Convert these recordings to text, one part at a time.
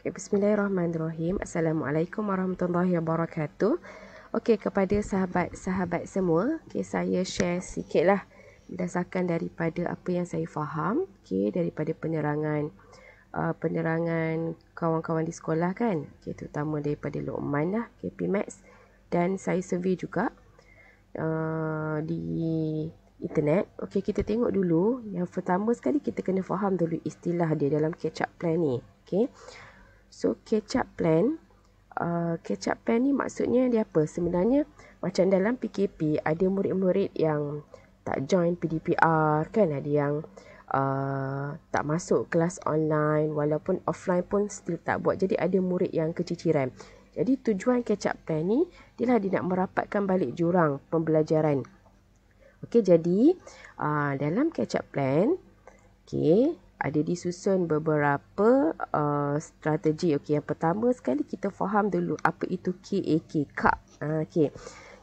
Bismillahirrahmanirrahim. Assalamualaikum warahmatullahi wabarakatuh. Okey, kepada sahabat-sahabat semua, saya share sikitlah berdasarkan daripada apa yang saya faham, daripada penerangan kawan-kawan di sekolah kan, terutama daripada Luqman lah, PMaths, dan saya survey juga di internet. Okey, kita tengok dulu. Yang pertama sekali kita kena faham dulu istilah dia dalam catch-up plan ni. Okey. So, catch-up plan ni maksudnya dia apa? Sebenarnya macam dalam PKP ada murid-murid yang tak join PDPR kan, ada yang tak masuk kelas online, walaupun offline pun still tak buat. Jadi ada murid yang keciciran. Jadi tujuan catch-up plan ni dia nak merapatkan balik jurang pembelajaran. Okey, jadi dalam catch-up plan ada disusun beberapa strategi. Okey, yang pertama sekali kita faham dulu apa itu KAK.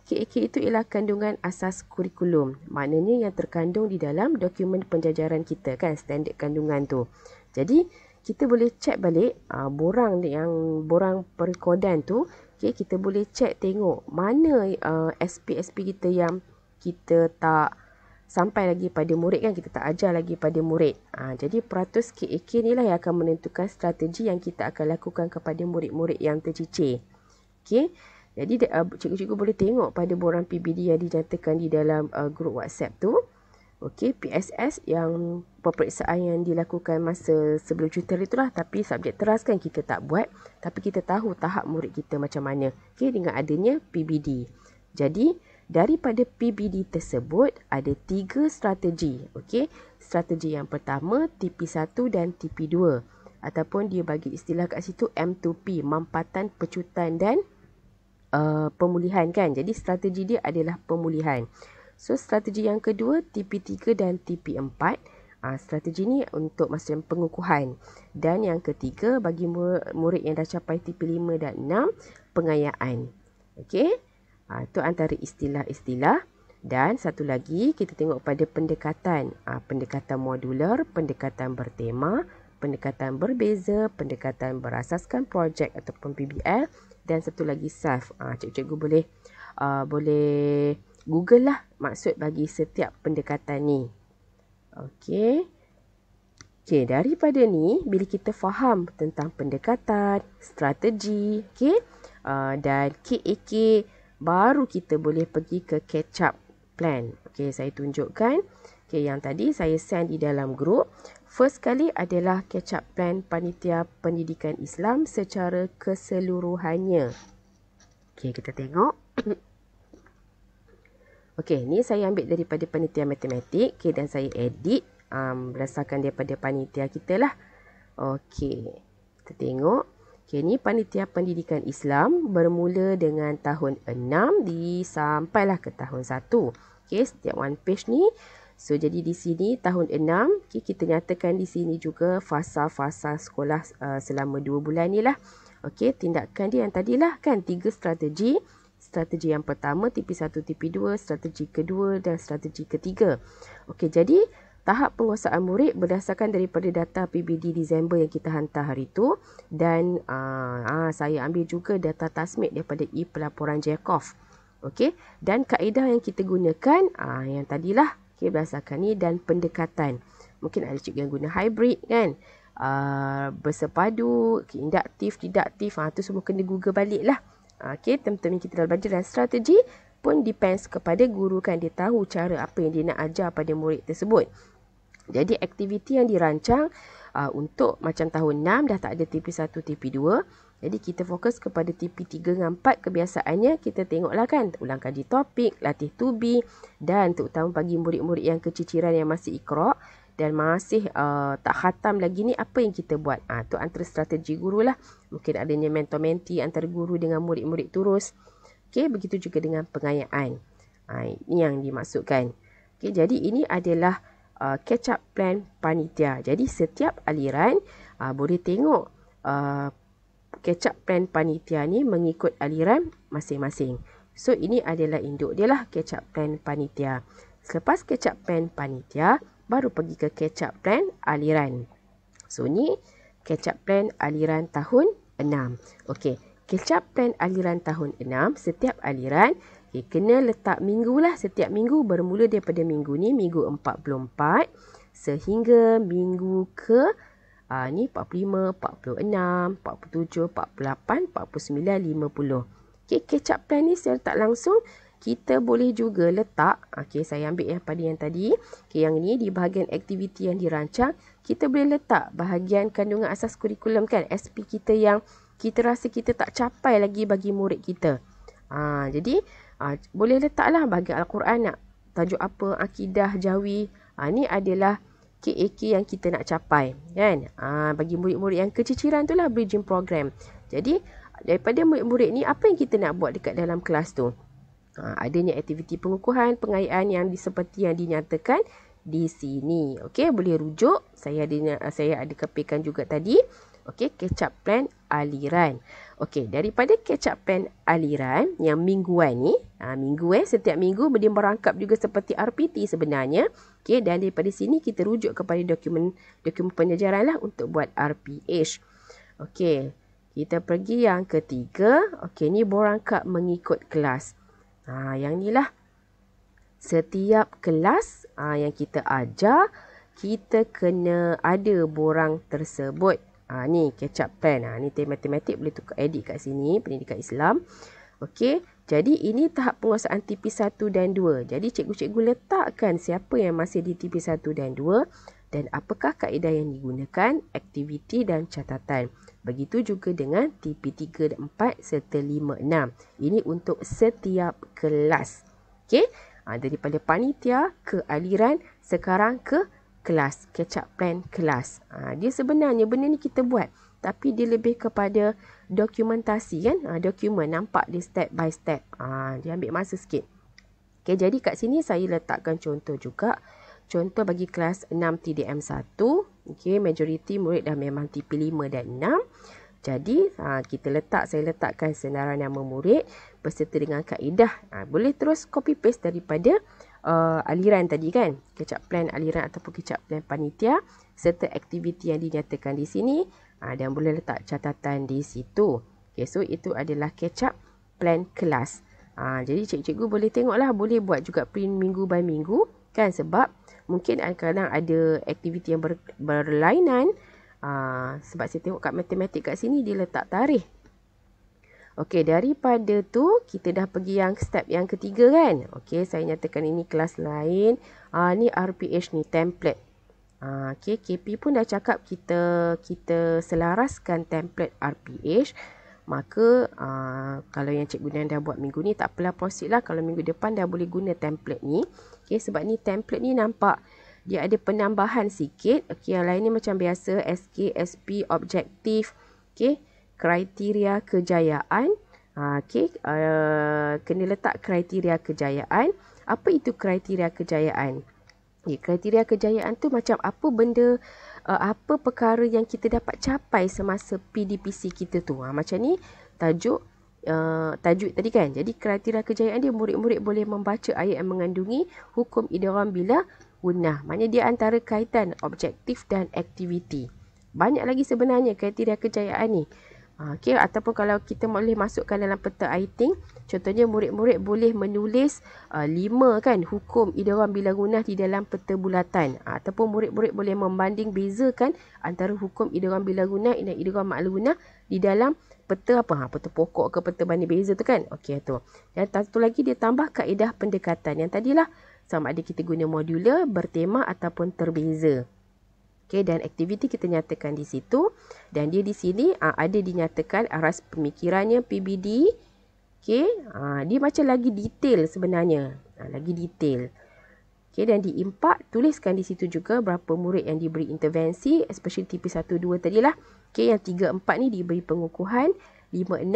KAK itu ialah kandungan asas kurikulum. Maknanya yang terkandung di dalam dokumen penjajaran kita kan, standard kandungan tu. Jadi kita boleh check balik borang perekodan tu. Okey, kita boleh check tengok mana SP kita yang kita tak sampai lagi pada murid kan, kita tak ajar lagi pada murid. Jadi peratus KAK ni lah yang akan menentukan strategi yang kita akan lakukan kepada murid-murid yang tercicir. Okey. Jadi cikgu-cikgu boleh tengok pada borang PBD yang dinyatakan di dalam grup WhatsApp tu. Okey, PSS yang peperiksaan yang dilakukan masa sebelum cuti itulah, tapi subjek teras kan kita tak buat, tapi kita tahu tahap murid kita macam mana. Okey, dengan adanya PBD. Jadi daripada PBD tersebut ada 3 strategi. Okey, strategi yang pertama TP1 dan TP2, ataupun dia bagi istilah kat situ M2P, mampatan, pecutan dan pemulihan kan. Jadi strategi dia adalah pemulihan. So strategi yang kedua TP3 dan TP4. Strategi ni untuk masa pengukuhan. Dan yang ketiga bagi murid yang dah capai TP5 dan 6, pengayaan. Okey. Itu antara istilah-istilah. Dan satu lagi kita tengok pada pendekatan. Pendekatan modular, pendekatan bertema, pendekatan berbeza, pendekatan berasaskan projek ataupun PBL, dan satu lagi SAF. Cikgu-cikgu boleh Google lah maksud bagi setiap pendekatan ni. Okey. Okey, daripada ni bila kita faham tentang pendekatan, strategi, dan KAK, baru kita boleh pergi ke catch-up plan. Okey, saya tunjukkan. Okey, yang tadi saya send di dalam grup. First kali adalah catch-up plan Panitia Pendidikan Islam secara keseluruhannya. Okey, kita tengok. Okey, ni saya ambil daripada Panitia Matematik. Okey, dan saya edit berdasarkan daripada panitia kita lah. Okey, kita tengok. Okey, ni Panitia Pendidikan Islam bermula dengan tahun 6 sampailah ke tahun 1. Okey, setiap one page ni. So, jadi di sini tahun 6, kita nyatakan di sini juga fasa-fasa sekolah selama 2 bulan ni lah. Okey, tindakan dia yang tadilah kan 3 strategi. Strategi yang pertama TP1, TP2, strategi kedua dan strategi ketiga. Okey, jadi tahap penguasaan murid berdasarkan daripada data PBD Disember yang kita hantar hari tu, dan saya ambil juga data tasmid daripada pelaporan Jacob. Okey, dan kaedah yang kita gunakan yang tadilah berdasarkan ni, dan pendekatan. Mungkin ada cikgu yang guna hybrid kan, bersepadu, induktif, didaktif, tu semua kena Google balik lah. Okey, term-term yang kita dah belajar, dan strategi pun depends kepada guru kan, dia tahu cara apa yang dia nak ajar pada murid tersebut. Jadi aktiviti yang dirancang untuk macam tahun 6 dah tak ada TP1, TP2. Jadi kita fokus kepada TP3 dan 4. Kebiasaannya kita tengoklah kan, ulang kaji topik, latih to be, dan terutama bagi murid-murid yang keciciran yang masih iqra dan masih tak khatam lagi ni, apa yang kita buat. Tu antara strategi guru lah. Mungkin adanya mentor-menti antara guru dengan murid-murid terus. Okey, begitu juga dengan pengayaan. Ini yang dimaksudkan. Okey, jadi ini adalah catch-up plan panitia. Jadi setiap aliran boleh tengok catch-up plan panitia ni mengikut aliran masing-masing. So ini adalah induk dia lah, catch-up plan panitia. Selepas catch-up plan panitia, baru pergi ke catch-up plan aliran. So ni catch up plan aliran tahun 6. Okey, catch up plan aliran tahun 6, setiap aliran kena letak minggu lah. Setiap minggu bermula daripada minggu ni, minggu 44 sehingga minggu ke ni 45, 46, 47, 48, 49, 50. Okey, catch up plan ni saya letak langsung. Kita boleh juga letak, okey, saya ambil yang pada yang tadi. Okey, yang ni di bahagian aktiviti yang dirancang, kita boleh letak bahagian kandungan asas kurikulum kan, SP kita yang kita rasa kita tak capai lagi bagi murid kita. Jadi boleh letaklah bahagian Al-Quran nak tajuk apa, akidah, jawi. Ni adalah KAK yang kita nak capai kan. Bagi murid-murid yang keciciran tu lah bridging program. Jadi daripada murid-murid ni, apa yang kita nak buat dekat dalam kelas tu? Adanya aktiviti pengukuhan, pengayaan yang seperti yang dinyatakan di sini. Okey, boleh rujuk. Saya ada kepikan juga tadi. Okey, catch up plan aliran. Okey, daripada catch up plan aliran yang mingguan ni, setiap minggu dia merangkap juga seperti RPT sebenarnya. Okey, dan daripada sini kita rujuk kepada dokumen penjajaran lah untuk buat RPH. Okey, kita pergi yang ketiga. Okey, ni berangkap mengikut kelas. Yang ni lah. Setiap kelas yang kita ajar, kita kena ada borang tersebut. Ni catch up plan. Ni matematik boleh tukar edit kat sini, pendidikan Islam. Okey, jadi ini tahap penguasaan TP1 dan 2. Jadi cikgu-cikgu letakkan siapa yang masih di TP1 dan 2 dan apakah kaedah yang digunakan, aktiviti dan catatan. Begitu juga dengan TP3 dan 4 serta 5, 6. Ini untuk setiap kelas. Okey, daripada panitia ke aliran, sekarang ke kelas, catch up plan kelas. Dia sebenarnya benda ni kita buat, tapi dia lebih kepada dokumentasi kan. Dokumen nampak dia step by step. Dia ambil masa sikit. Okey, jadi kat sini saya letakkan contoh juga. Contoh bagi kelas 6 TDM1. Okey, majoriti murid dah memang TP5 dan 6. Jadi saya letakkan senarai nama murid berserta dengan kaedah. Boleh terus copy paste daripada aliran tadi kan, catch up plan aliran ataupun catch up plan panitia serta aktiviti yang dinyatakan di sini, dan boleh letak catatan di situ. Okay, so itu adalah catch up plan kelas. Jadi cikgu-cikgu boleh tengoklah, boleh buat juga print minggu by minggu kan, sebab mungkin kadang ada aktiviti yang berlainan. Sebab saya tengok kat matematik kat sini dia letak tarikh. Okey, daripada tu kita dah pergi yang step yang ketiga kan. Okey, saya nyatakan ini kelas lain. Ni RPH ni template. Okey, KP pun dah cakap kita selaraskan template RPH. Maka kalau yang cikgu Nan dah buat minggu ni, tak apalah, proceed lah. Kalau minggu depan dah boleh guna template ni. Okey, sebab ni template ni nampak dia ada penambahan sikit. Okey, yang lain ni macam biasa, SK, SP, objektif. Okey, kriteria kejayaan. Okey, kena letak kriteria kejayaan. Apa itu kriteria kejayaan? Okay, kriteria kejayaan tu macam apa benda, apa perkara yang kita dapat capai semasa PDPC kita tu. Macam ni tajuk tadi kan. Jadi kriteria kejayaan dia, murid-murid boleh membaca ayat yang mengandungi hukum idgham bila gunnah. Maknanya dia antara kaitan objektif dan aktiviti. Banyak lagi sebenarnya kriteria kejayaan ni. Okey, ataupun kalau kita boleh masukkan dalam peta iting, contohnya murid-murid boleh menulis 5 kan hukum idgham bila gunnah di dalam peta bulatan. Ataupun murid-murid boleh membanding bezakan antara hukum idgham bila gunnah dan idgham ma'al gunnah di dalam peta apa? Peta pokok ke peta banding beza tu kan. Okey, tu. Dan satu lagi dia tambah kaedah pendekatan yang tadilah, sama ada kita guna modular, bertema ataupun terbeza. Okay, dan aktiviti kita nyatakan di situ. Dan dia di sini ada dinyatakan aras pemikirannya PBD. Okay, dia macam lagi detail sebenarnya. Lagi detail. Okay, dan di impak tuliskan di situ juga berapa murid yang diberi intervensi, especially TP1, 2 tadilah. Okay, yang 3, 4 ni diberi pengukuhan. 5, 6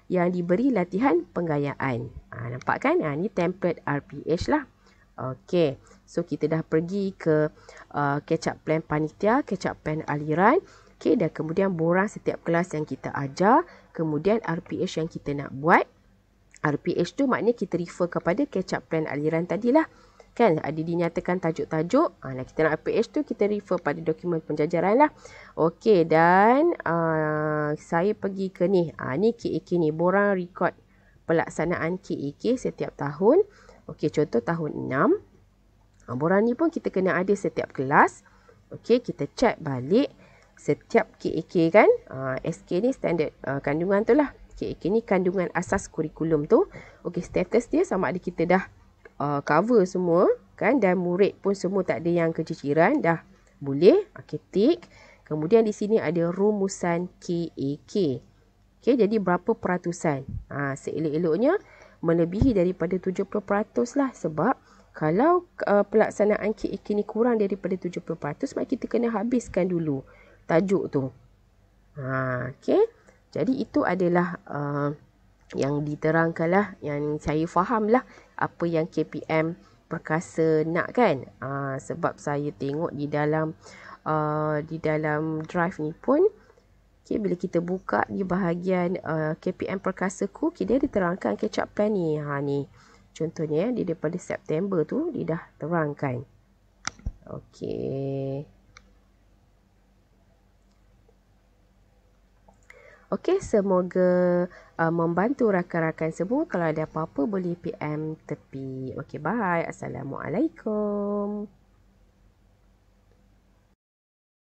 yang diberi latihan penggayaan. Nampak kan? Ni template RPH lah. Okay, so kita dah pergi ke catch up plan panitia, catch up plan aliran. Okay, dan kemudian borang setiap kelas yang kita ajar. Kemudian RPH yang kita nak buat. RPH tu maknanya kita refer kepada catch up plan aliran tadilah. Kan ada dinyatakan tajuk-tajuk. Kita nak PH tu kita refer pada dokumen penjajaran lah. Okey, dan saya pergi ke ni. Ni KAK ni, borang rekod pelaksanaan KAK setiap tahun. Okey, contoh tahun 6. Borang ni pun kita kena ada setiap kelas. Okey, kita check balik setiap KAK kan. SK ni standard kandungan tu lah. KAK ni kandungan asas kurikulum tu. Okey, status dia sama ada kita dah cover semua kan, dan murid pun semua tak ada yang keciciran, dah boleh. Okey, tick. Kemudian di sini ada rumusan KAK. Okey, jadi berapa peratusan? Seelok-eloknya melebihi daripada 70% lah, sebab kalau pelaksanaan KAK ni kurang daripada 70%, mak kita kena habiskan dulu tajuk tu. Okey. Jadi itu adalah yang diterangkan lah, yang saya faham lah apa yang KPM Perkasa nak kan. Sebab saya tengok di dalam drive ni pun, okay, bila kita buka di bahagian KPM Perkasa ku, dia diterangkan catch up plan ni. Ni contohnya dia daripada September tu dia dah terangkan. Okey. Okey, semoga membantu rakan-rakan semua. Kalau ada apa-apa boleh PM tepi. Okey, bye. Assalamualaikum.